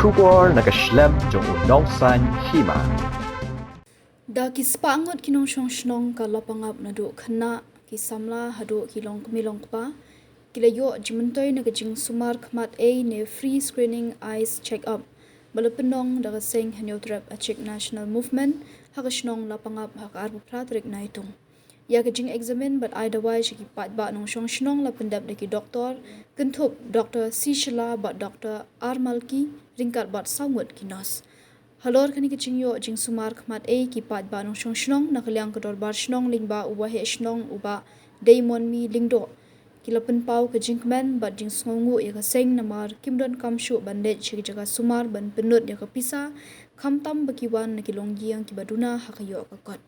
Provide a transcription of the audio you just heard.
Shubor nakaslem jong Nongshong Hima. Da kispangot ki Nongshong Shnong ka Lapangap na do Khmat ki samla hado ki long milong pa kilayo jimentoy na Jingsumar Khmat A ne free screening eyes check up bala Pynlong da seng hanyotrap a check national movement ha Shnong Lapangap ha arbu pratrik na itong ya ka jing examine but otherwise ki pat ba Nongshong Shnong la pendap de ki doktor kentup Dr. Sishla ba Dr. Armalki ringkat bat samut ki nas Halor kani kecingyo Jingsumar Khmat A ki pat ba Nongshong Shnong nakaliang kedor bar Shnong ling ba uba he Shnong uba Daimon mi lingdo kilapen pau ke Jingmen ba Jingsongu ya ka seng namar kimdon kamshu bandet chi jaga sumar ban penut ya ka pisa kamtam bakiwan nakilonggi yang kibaduna hakayo ka kot